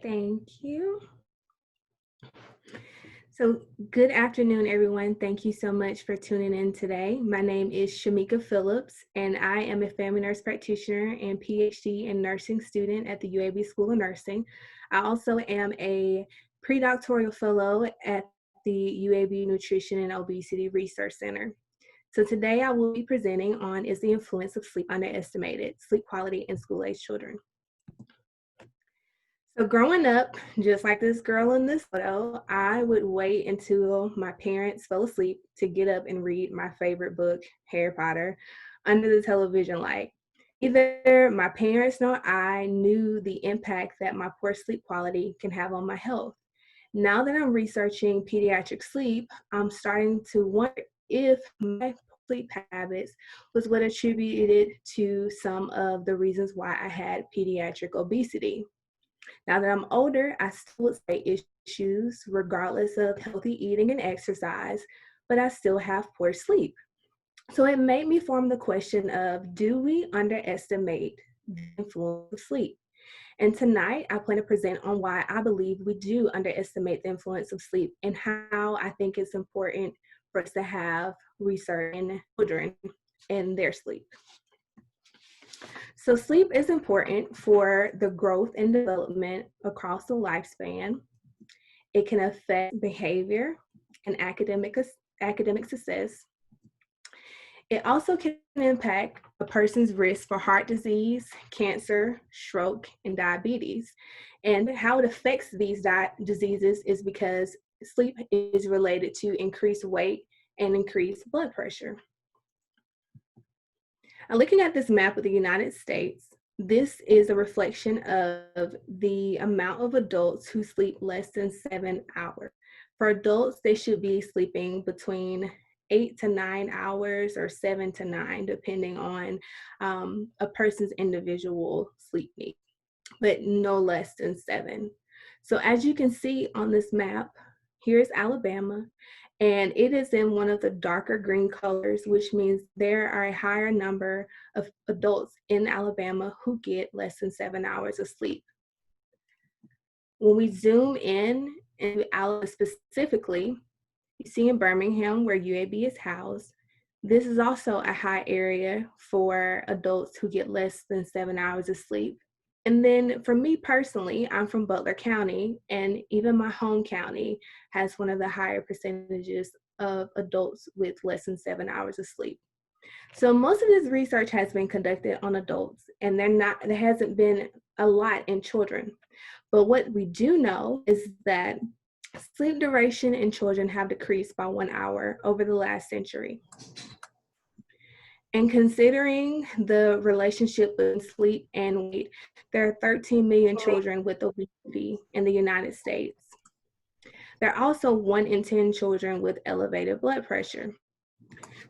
Thank you. So, good afternoon, everyone. Thank you so much for tuning in today. My name is Shameka Phillips, and I am a family nurse practitioner and PhD in nursing student at the UAB School of Nursing. I also am a predoctoral fellow at the UAB Nutrition and Obesity Research Center. So today I will be presenting on is the influence of sleep underestimated, sleep quality in school-age children. So growing up, just like this girl in this photo, I would wait until my parents fell asleep to get up and read my favorite book, Harry Potter, under the television light. Either my parents nor I knew the impact that my poor sleep quality can have on my health. Now that I'm researching pediatric sleep, I'm starting to wonder if my sleep habits was what attributed to some of the reasons why I had pediatric obesity. Now that I'm older, I still would say issues regardless of healthy eating and exercise, but I still have poor sleep. So it made me form the question of, do we underestimate the influence of sleep? And tonight, I plan to present on why I believe we do underestimate the influence of sleep and how I think it's important for us to have research in children and their sleep. So sleep is important for the growth and development across the lifespan. It can affect behavior and academic success. It also can impact a person's risk for heart disease, cancer, stroke, and diabetes. And how it affects these diseases is because sleep is related to increased weight and increased blood pressure. Now, looking at this map of the United States, this is a reflection of the amount of adults who sleep less than 7 hours. For adults, they should be sleeping between 8 to 9 hours or 7 to 9, depending on a person's individual sleep need, but no less than 7. So as you can see on this map, here's Alabama, and it is in one of the darker green colors, which means there are a higher number of adults in Alabama who get less than 7 hours of sleep. When we zoom in into Alabama specifically, you see in Birmingham where UAB is housed, this is also a high area for adults who get less than 7 hours of sleep. And then for me personally, I'm from Butler County, and even my home county has one of the higher percentages of adults with less than 7 hours of sleep. So most of this research has been conducted on adults, and there hasn't been a lot in children. But what we do know is that sleep duration in children have decreased by 1 hour over the last century. And considering the relationship between sleep and weight, there are 13 million children with obesity in the United States. There are also 1 in 10 children with elevated blood pressure.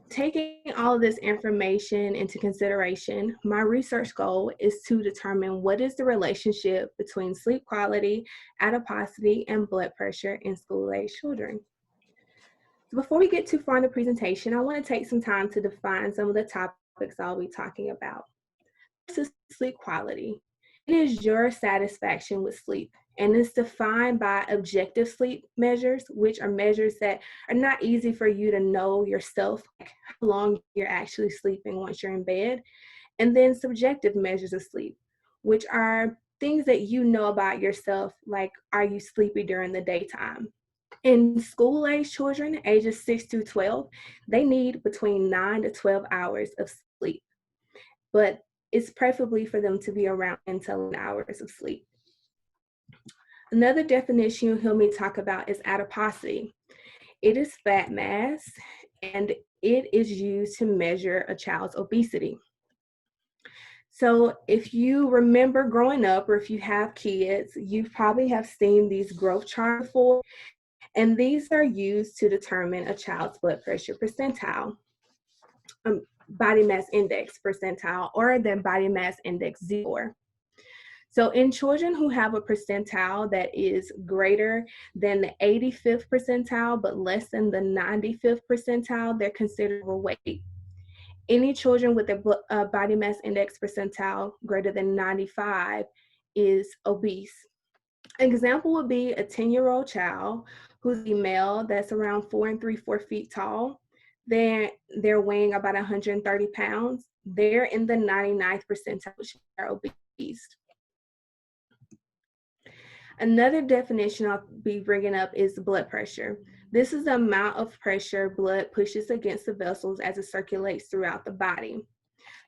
Taking all of this information into consideration, my research goal is to determine what is the relationship between sleep quality, adiposity, and blood pressure in school-age children. Before we get too far in the presentation, I want to take some time to define some of the topics I'll be talking about. First is sleep quality. It is your satisfaction with sleep, and it's defined by objective sleep measures, which are measures that are not easy for you to know yourself, like how long you're actually sleeping once you're in bed, and then subjective measures of sleep, which are things that you know about yourself, like are you sleepy during the daytime? In school-age children, ages 6 to 12, they need between 9 to 12 hours of sleep, but it's preferably for them to be around 10 to 11 hours of sleep. Another definition you'll hear me talk about is adiposity. It is fat mass, and it is used to measure a child's obesity. So if you remember growing up, or if you have kids, you probably have seen these growth charts before. And these are used to determine a child's blood pressure percentile, body mass index percentile, or their body mass index 0. So in children who have a percentile that is greater than the 85th percentile, but less than the 95th percentile, they're considered overweight. Any children with a body mass index percentile greater than 95 is obese. An example would be a 10-year-old child who's a male that's around 4 feet tall. They're weighing about 130 pounds. They're in the 99th percentile, which are obese. Another definition I'll be bringing up is blood pressure. This is the amount of pressure blood pushes against the vessels as it circulates throughout the body.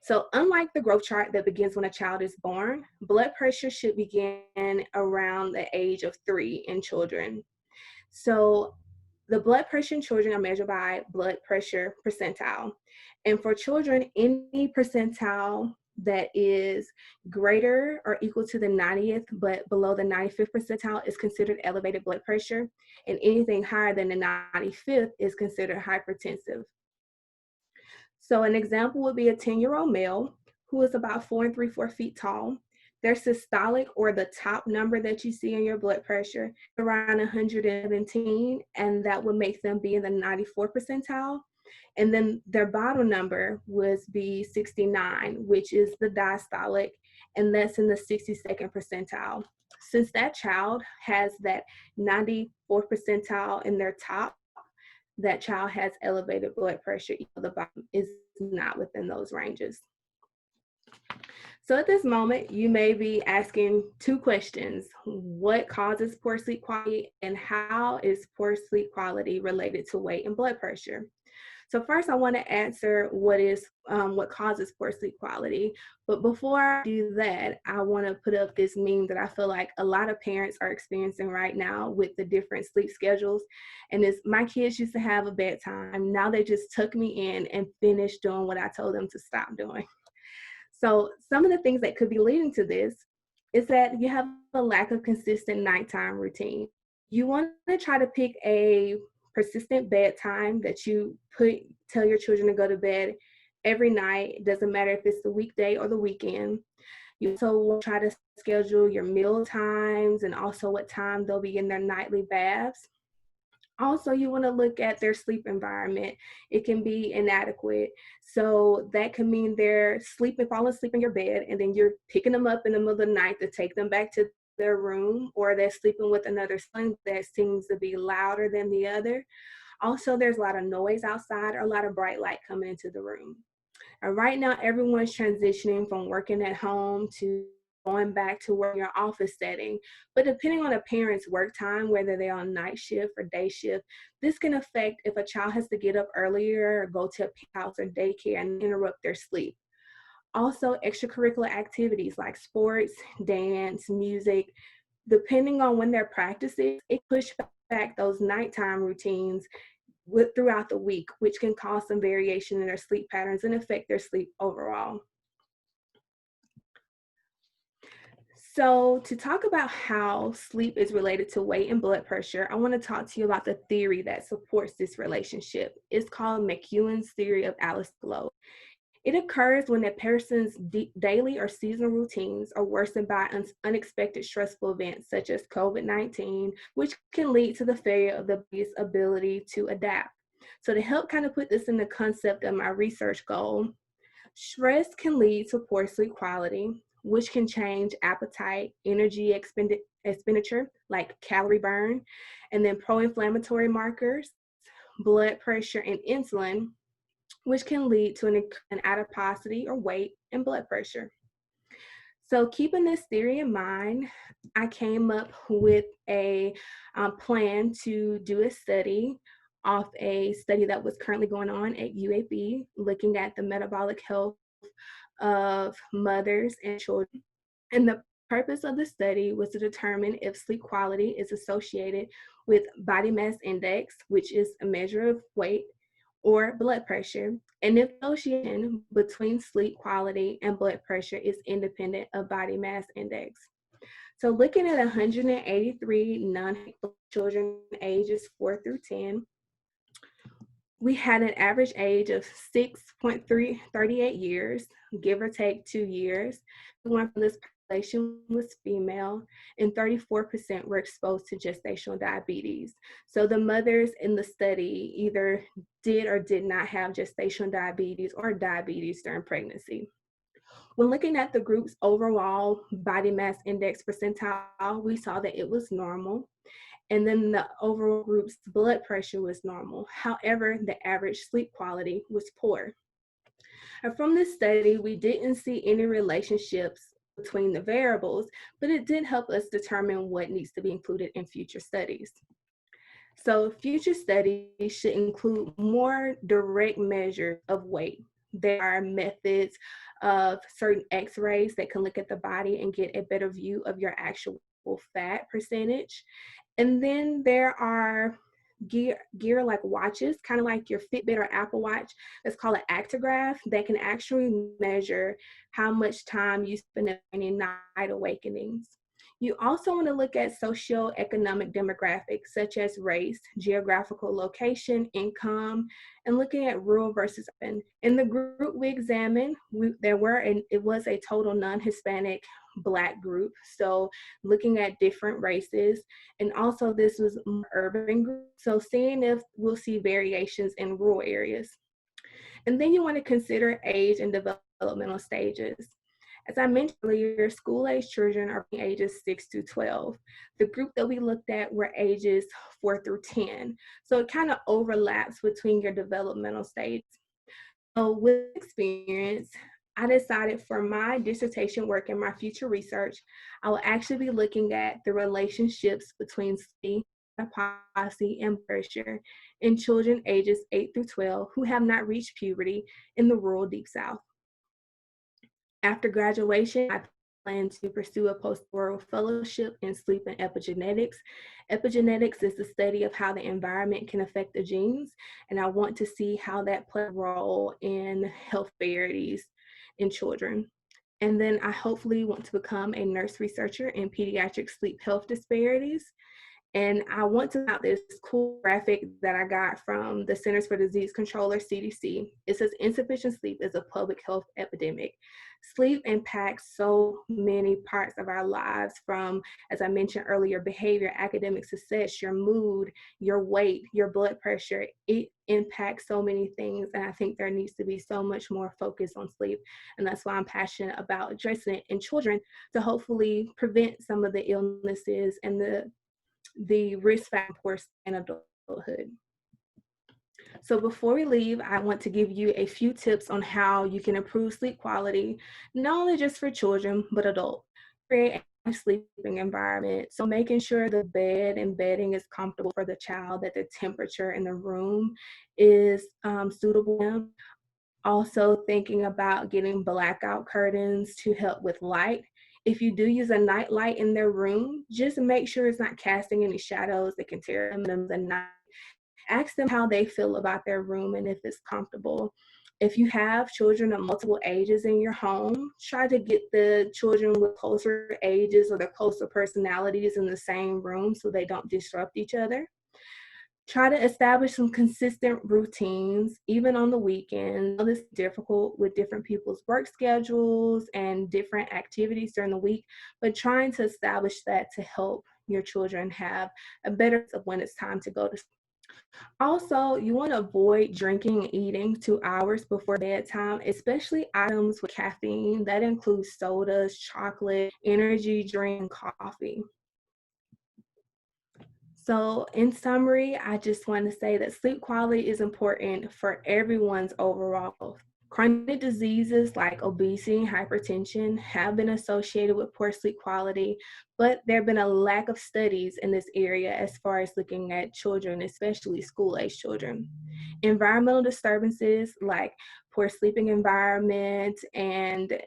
So unlike the growth chart that begins when a child is born, blood pressure should begin around the age of 3 in children. So the blood pressure in children are measured by blood pressure percentile. And for children, any percentile that is greater or equal to the 90th but below the 95th percentile is considered elevated blood pressure, and anything higher than the 95th is considered hypertensive. So an example would be a 10-year-old male who is about 4 feet tall. Their systolic, or the top number that you see in your blood pressure, around 117, and that would make them be in the 94th percentile. And then their bottom number would be 69, which is the diastolic, and that's in the 62nd percentile. Since that child has that 94th percentile in their top, that child has elevated blood pressure, even though the bottom is not within those ranges. So at this moment, you may be asking two questions. What causes poor sleep quality, and how is poor sleep quality related to weight and blood pressure? So first, I want to answer what causes poor sleep quality. But before I do that, I want to put up this meme that I feel like a lot of parents are experiencing right now with the different sleep schedules. And it's, my kids used to have a bedtime. Now they just tuck me in and finish doing what I told them to stop doing. So some of the things that could be leading to this is that you have a lack of consistent nighttime routine. You want to try to pick a persistent bedtime that you tell your children to go to bed every night. It doesn't matter if it's the weekday or the weekend. You also want to try to schedule your meal times and also what time they'll be in their nightly baths. Also, you want to look at their sleep environment. It can be inadequate. So that can mean they're falling asleep in your bed, and then you're picking them up in the middle of the night to take them back to their room, or they're sleeping with another son that seems to be louder than the other. Also, there's a lot of noise outside or a lot of bright light coming into the room. And right now, everyone's transitioning from working at home to going back to work in your office setting. But depending on a parent's work time, whether they're on night shift or day shift, this can affect if a child has to get up earlier or go to a house or daycare and interrupt their sleep. Also, extracurricular activities like sports, dance, music, depending on when their practice is, it pushes back those nighttime routines throughout the week, which can cause some variation in their sleep patterns and affect their sleep overall. So to talk about how sleep is related to weight and blood pressure, I want to talk to you about the theory that supports this relationship. It's called McEwen's theory of alloscope. It occurs when a person's daily or seasonal routines are worsened by unexpected stressful events such as COVID-19, which can lead to the failure of the body's ability to adapt. So to help kind of put this in the concept of my research goal, stress can lead to poor sleep quality, which can change appetite, energy expenditure, like calorie burn, and then pro-inflammatory markers, blood pressure, and insulin, which can lead to an adiposity or weight and blood pressure. So keeping this theory in mind, I came up with a plan to do a study off a study that was currently going on at UAB, looking at the metabolic health of mothers and children. And the purpose of the study was to determine if sleep quality is associated with body mass index, which is a measure of weight, or blood pressure, and if the association between sleep quality and blood pressure is independent of body mass index. So looking at 183 children ages 4 through 10, we had an average age of 6.38 years, give or take 2 years. One from this population was female, and 34% were exposed to gestational diabetes. So the mothers in the study either did or did not have gestational diabetes or diabetes during pregnancy. When looking at the group's overall body mass index percentile, we saw that it was normal. And then the overall group's blood pressure was normal. However, the average sleep quality was poor. And from this study, we didn't see any relationships between the variables, but it did help us determine what needs to be included in future studies. So future studies should include more direct measures of weight. There are methods of certain x-rays that can look at the body and get a better view of your actual fat percentage. And then there are gear like watches, kind of like your Fitbit or Apple Watch. That's called an actigraph that can actually measure how much time you spend in night awakenings. You also want to look at socioeconomic demographics such as race, geographical location, income, and looking at rural versus urban. In the group we examined, it was a total non-Hispanic Black group. So looking at different races, and also this was an urban group. So seeing if we'll see variations in rural areas. And then you want to consider age and developmental stages. As I mentioned earlier, school-age children are ages 6 to 12. The group that we looked at were ages 4 through 10. So it kind of overlaps between your developmental stages. So with experience, I decided for my dissertation work and my future research, I will actually be looking at the relationships between sleep, hypoxia, and pressure in children ages 8 through 12 who have not reached puberty in the rural Deep South. After graduation, I plan to pursue a postdoctoral fellowship in sleep and epigenetics. Epigenetics is the study of how the environment can affect the genes, and I want to see how that plays a role in health disparities in children. And then I hopefully want to become a nurse researcher in pediatric sleep health disparities. And I want to out this cool graphic that I got from the Centers for Disease Control, or CDC. It says insufficient sleep is a public health epidemic. Sleep impacts so many parts of our lives, from, as I mentioned earlier, behavior, academic success, your mood, your weight, your blood pressure. It impacts so many things, and I think there needs to be so much more focus on sleep. And that's why I'm passionate about addressing it in children to hopefully prevent some of the illnesses and the risk factors in adulthood. So before we leave, I want to give you a few tips on how you can improve sleep quality, not only just for children, but adults. Create a sleeping environment. So making sure the bed and bedding is comfortable for the child, that the temperature in the room is suitable. Also thinking about getting blackout curtains to help with light. If you do use a night light in their room, just make sure it's not casting any shadows that can tear them in the night. Ask them how they feel about their room and if it's comfortable. If you have children of multiple ages in your home, try to get the children with closer ages or the closer personalities in the same room so they don't disrupt each other. Try to establish some consistent routines, even on the weekends. This is difficult with different people's work schedules and different activities during the week, but trying to establish that to help your children have a better sense of when it's time to go to sleep. Also, you want to avoid drinking and eating 2 hours before bedtime, especially items with caffeine. That includes sodas, chocolate, energy drink, coffee. So in summary, I just want to say that sleep quality is important for everyone's overall health. Chronic diseases like obesity and hypertension have been associated with poor sleep quality, but there have been a lack of studies in this area as far as looking at children, especially school-age children. Environmental disturbances like poor sleeping environment and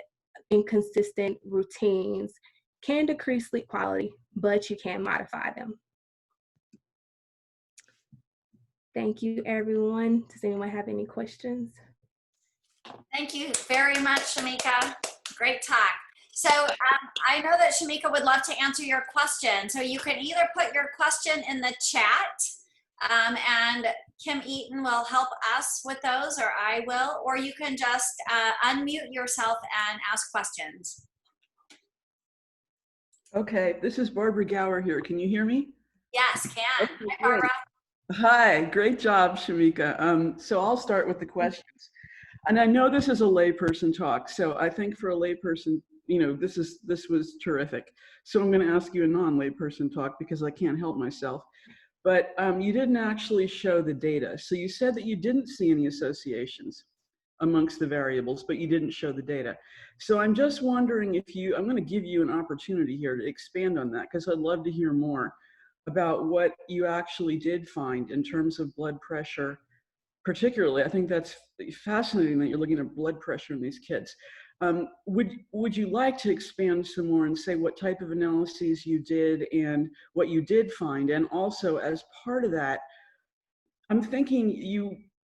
inconsistent routines can decrease sleep quality, but you can modify them. Thank you, everyone. Does anyone have any questions? Thank you very much, Shameka. Great talk. So I know that Shameka would love to answer your question. So you can either put your question in the chat and Kim Eaton will help us with those, or I will, or you can just unmute yourself and ask questions. Okay, this is Barbara Gower here. Can you hear me? Yes, can. Okay, Hi, Barbara. Hi, great job, Shameka. So I'll start with the questions. And I know this is a layperson talk, so I think for a layperson, this was terrific. So I'm going to ask you a non-layperson talk because I can't help myself. But you didn't actually show the data. So you said that you didn't see any associations amongst the variables, but you didn't show the data. So I'm just wondering if I'm going to give you an opportunity here to expand on that, because I'd love to hear more about what you actually did find in terms of blood pressure. Particularly, I think that's fascinating that you're looking at blood pressure in these kids. Would you like to expand some more and say what type of analyses you did and what you did find? And also, as part of that, I'm thinking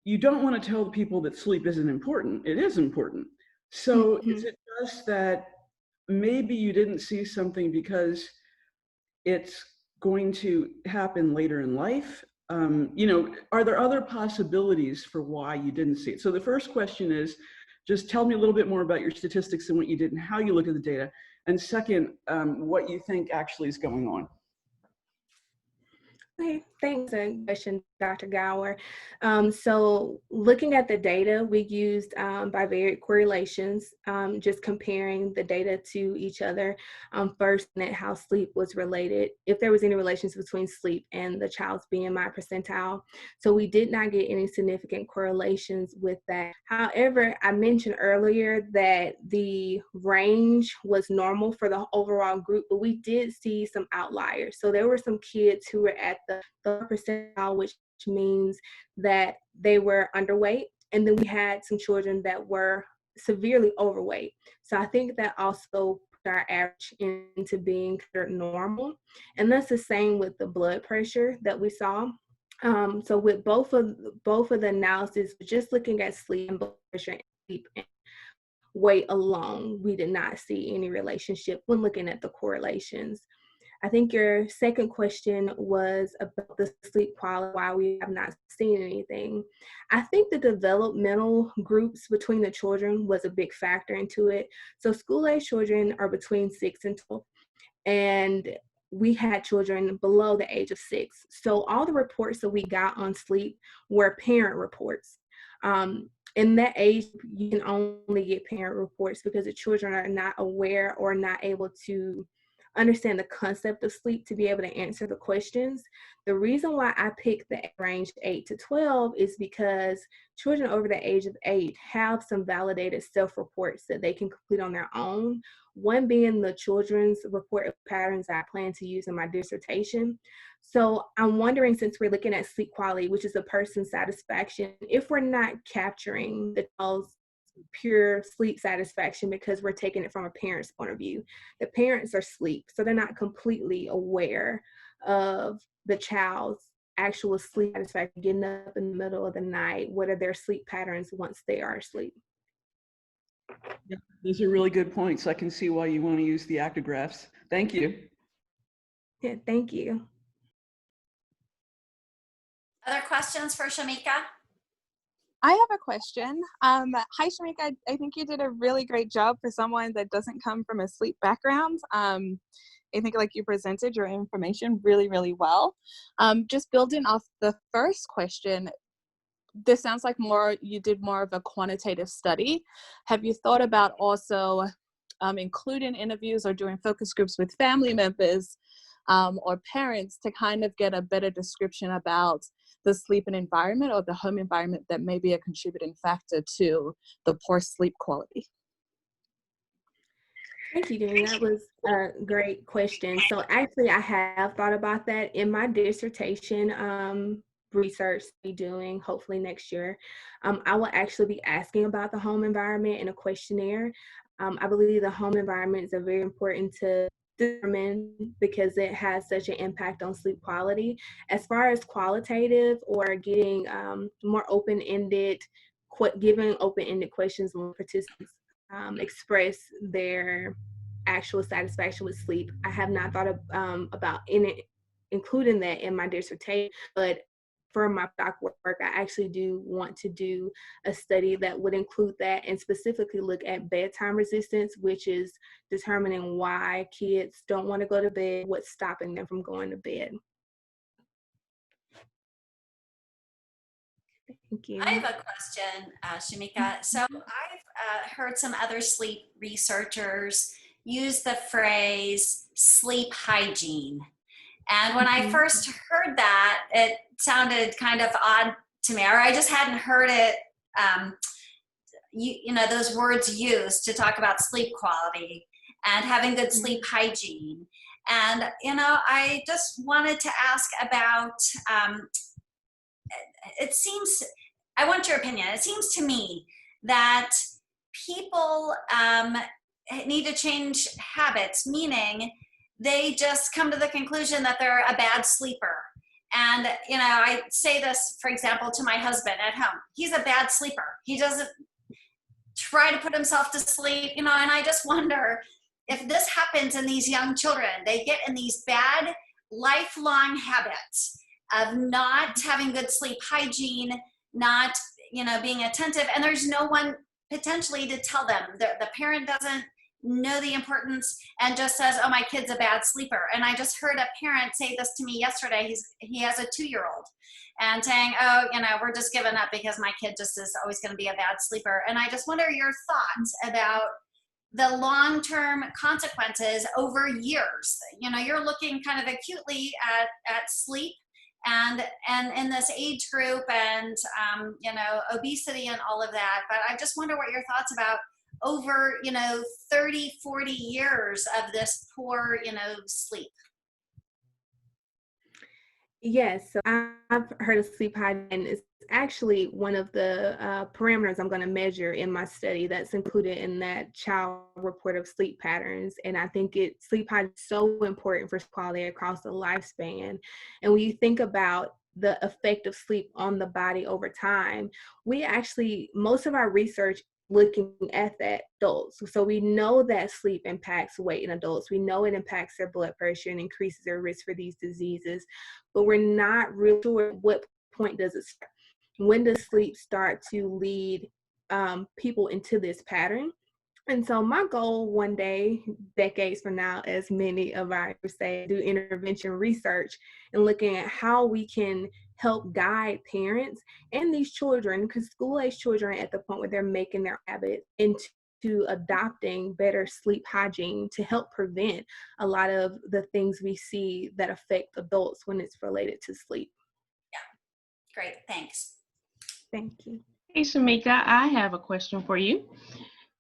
you don't want to tell people that sleep isn't important. It is important. So is it just that maybe you didn't see something because it's going to happen later in life? Are there other possibilities for why you didn't see it? So the first question is, just tell me a little bit more about your statistics and what you did and how you look at the data. And second, what you think actually is going on. Okay, thanks for the question, Dr. Gower. So looking at the data, we used bivariate correlations, just comparing the data to each other. First, at how sleep was related, if there was any relations between sleep and the child's BMI percentile. So we did not get any significant correlations with that. However, I mentioned earlier that the range was normal for the overall group, but we did see some outliers. So there were some kids who were at the percentile, which means that they were underweight. And then we had some children that were severely overweight. So I think that also put our average into being normal. And that's the same with the blood pressure that we saw. So with both of the analysis, just looking at sleep and blood pressure and sleep and weight alone, we did not see any relationship when looking at the correlations. I think your second question was about the sleep quality, why we have not seen anything. I think the developmental groups between the children was a big factor into it. So school-age children are between 6 and 12, and we had children below the age of 6. So all the reports that we got on sleep were parent reports. In that age, you can only get parent reports because the children are not aware or not able to understand the concept of sleep to be able to answer the questions. The reason why I picked the range 8 to 12 is because children over the age of 8 have some validated self-reports that they can complete on their own. One being the children's report of patterns I plan to use in my dissertation. So I'm wondering, since we're looking at sleep quality, which is a person's satisfaction, if we're not capturing the child's pure sleep satisfaction because we're taking it from a parent's point of view. The parents are asleep, so they're not completely aware of the child's actual sleep satisfaction, getting up in the middle of the night, what are their sleep patterns once they are asleep. Yeah, those are really good points. I can see why you want to use the actigraphs. Thank you. Yeah, thank you. Other questions for Shameka? I have a question. Hi, Shameka. I think you did a really great job for someone that doesn't come from a sleep background. I think like you presented your information really, really well. Just building off the first question, this sounds like you did more of a quantitative study. Have you thought about also including interviews or doing focus groups with family members or parents to kind of get a better description about the sleep and environment or the home environment that may be a contributing factor to the poor sleep quality? Thank you, Dean. That was a great question. So actually, I have thought about that in my dissertation research to be doing hopefully next year. I will actually be asking about the home environment in a questionnaire. I believe the home environments are very important to determine because it has such an impact on sleep quality. As far as qualitative or getting more open-ended, giving open-ended questions when participants express their actual satisfaction with sleep, I have not thought of, about including that in my dissertation, but for my doc work, I actually do want to do a study that would include that and specifically look at bedtime resistance, which is determining why kids don't want to go to bed, what's stopping them from going to bed. Thank I you. have a question, Shameka. So I've heard some other sleep researchers use the phrase sleep hygiene. And when I Mhm. first heard that, it sounded kind of odd to me, or I just hadn't heard it, you know, those words used to talk about sleep quality and having good sleep hygiene. And, you know, I just wanted to ask about, it seems, I want your opinion. It seems to me that people need to change habits, meaning they just come to the conclusion that they're a bad sleeper. And, you know, I say this, for example, to my husband at home. He's a bad sleeper. He doesn't try to put himself to sleep, you know, and I just wonder if this happens in these young children. They get in these bad lifelong habits of not having good sleep hygiene, not, you know, being attentive, and there's no one potentially to tell them. The parent doesn't know the importance and just says, oh, my kid's a bad sleeper. And I just heard a parent say this to me yesterday. He has a 2-year-old and saying, oh, you know, we're just giving up because my kid just is always going to be a bad sleeper. And I just wonder your thoughts about the long-term consequences over years. You know, you're looking kind of acutely at sleep and in this age group and, you know, obesity and all of that. But I just wonder what your thoughts about over, you know, 30, 40 years of this poor, you know, sleep. Yes, so I've heard of sleep hygiene. It's actually one of the parameters I'm going to measure in my study that's included in that child report of sleep patterns. And I think sleep hygiene is so important for quality across the lifespan. And when you think about the effect of sleep on the body over time, most of our research looking at that adults. So we know that sleep impacts weight in adults. We know it impacts their blood pressure and increases their risk for these diseases, but we're not really sure what point does it start. When does sleep start to lead people into this pattern? And so my goal one day, decades from now, as many of our say, do intervention research and looking at how we can help guide parents and these children, because school-age children are at the point where they're making their habits into adopting better sleep hygiene to help prevent a lot of the things we see that affect adults when it's related to sleep. Yeah, great, thanks. Thank you. Hey, Shameka, I have a question for you.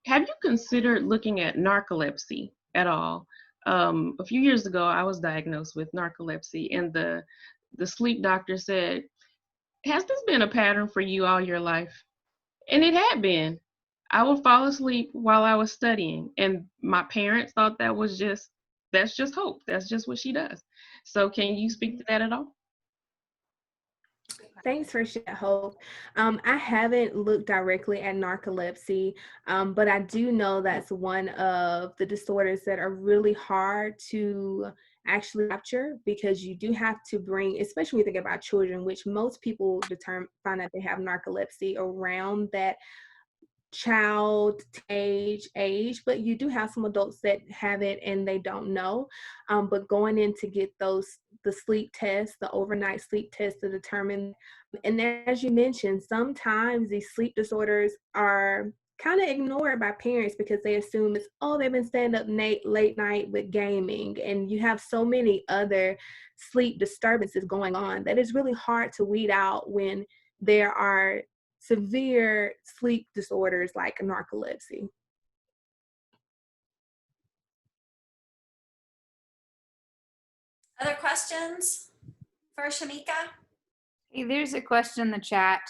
Have you considered looking at narcolepsy at all? A few years ago, I was diagnosed with narcolepsy, and the sleep doctor said, has this been a pattern for you all your life? And it had been. I would fall asleep while I was studying, and my parents thought that's just Hope. That's just what she does. So can you speak to that at all? Thanks for sharing, Hope. I haven't looked directly at narcolepsy, but I do know that's one of the disorders that are really hard to actually capture, because you do have to bring, especially when you think about children, which most people find out they have narcolepsy around that child age, but you do have some adults that have it and they don't know. But going in to get the sleep test, the overnight sleep test to determine, and as you mentioned, sometimes these sleep disorders are kind of ignored by parents because they assume they've been staying up late night with gaming, and you have so many other sleep disturbances going on that it's really hard to weed out when there are severe sleep disorders like narcolepsy. Other questions for Shameka? Hey, there's a question in the chat.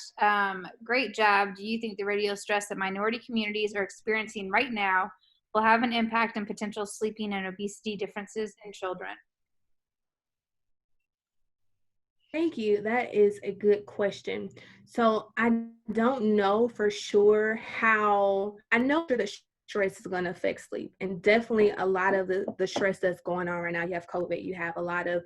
Great job. Do you think the radio stress that minority communities are experiencing right now will have an impact on potential sleeping and obesity differences in children? Thank you. That is a good question. So I don't know for sure I know that the stress is going to affect sleep, and definitely a lot of the stress that's going on right now. You have COVID, you have a lot of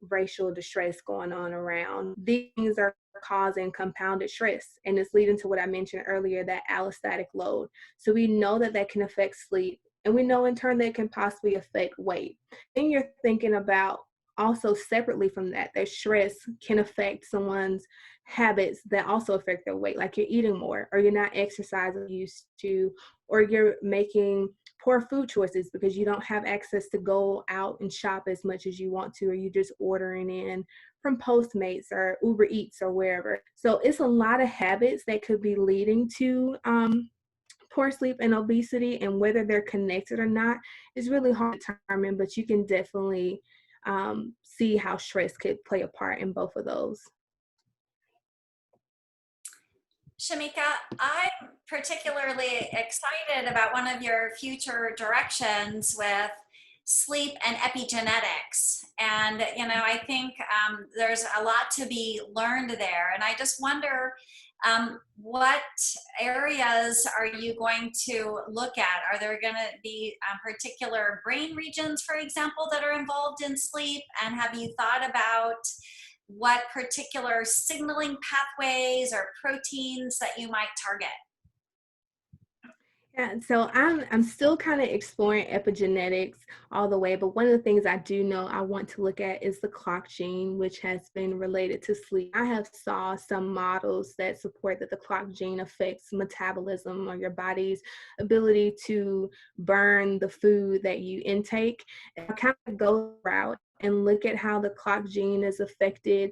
racial distress going on around. These things are causing compounded stress, and it's leading to what I mentioned earlier, that allostatic load. So we know that can affect sleep, and we know in turn that it can possibly affect weight. Then you're thinking about also separately from that, their stress can affect someone's habits that also affect their weight. Like you're eating more, or you're not exercising used to, or you're making poor food choices because you don't have access to go out and shop as much as you want to, or you're just ordering in from Postmates or Uber Eats or wherever. So it's a lot of habits that could be leading to poor sleep and obesity, and whether they're connected or not is really hard to determine, but you can definitely see how stress could play a part in both of those. Shameka, I'm particularly excited about one of your future directions with sleep and epigenetics. And, you know, I think there's a lot to be learned there. And I just wonder, what areas are you going to look at? Are there going to be particular brain regions, for example, that are involved in sleep? And have you thought about what particular signaling pathways or proteins that you might target? Yeah, so I'm still kind of exploring epigenetics all the way, but one of the things I do know I want to look at is the clock gene, which has been related to sleep. I have saw some models that support that the clock gene affects metabolism, or your body's ability to burn the food that you intake. And I kind of go route and look at how the clock gene is affected,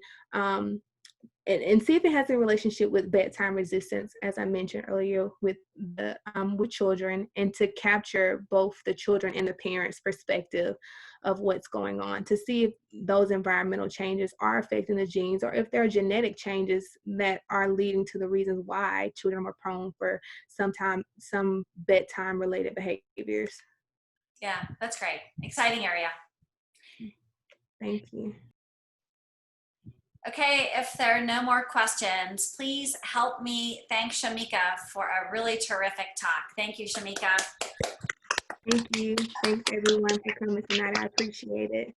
and see if it has a relationship with bedtime resistance, as I mentioned earlier, with the with children, and to capture both the children and the parents' perspective of what's going on, to see if those environmental changes are affecting the genes, or if there are genetic changes that are leading to the reasons why children are prone for some bedtime related behaviors. Yeah, that's great. Exciting area. Thank you. Okay, if there are no more questions, please help me thank Shameka for a really terrific talk. Thank you, Shameka. Thank you. Thanks everyone for coming tonight. I appreciate it.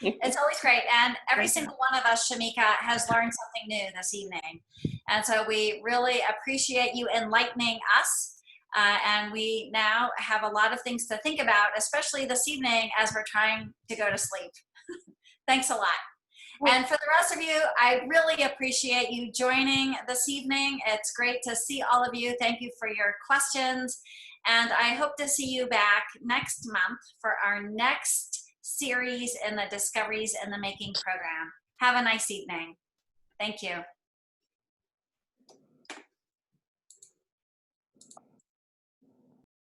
Yeah, it's always great. And every single one of us, Shameka, has learned something new this evening. And so we really appreciate you enlightening us. And we now have a lot of things to think about, especially this evening as we're trying to go to sleep. Thanks a lot. And for the rest of you, I really appreciate you joining this evening. It's great to see all of you. Thank you for your questions. And I hope to see you back next month for our next series in the Discoveries in the Making program. Have a nice evening. Thank you.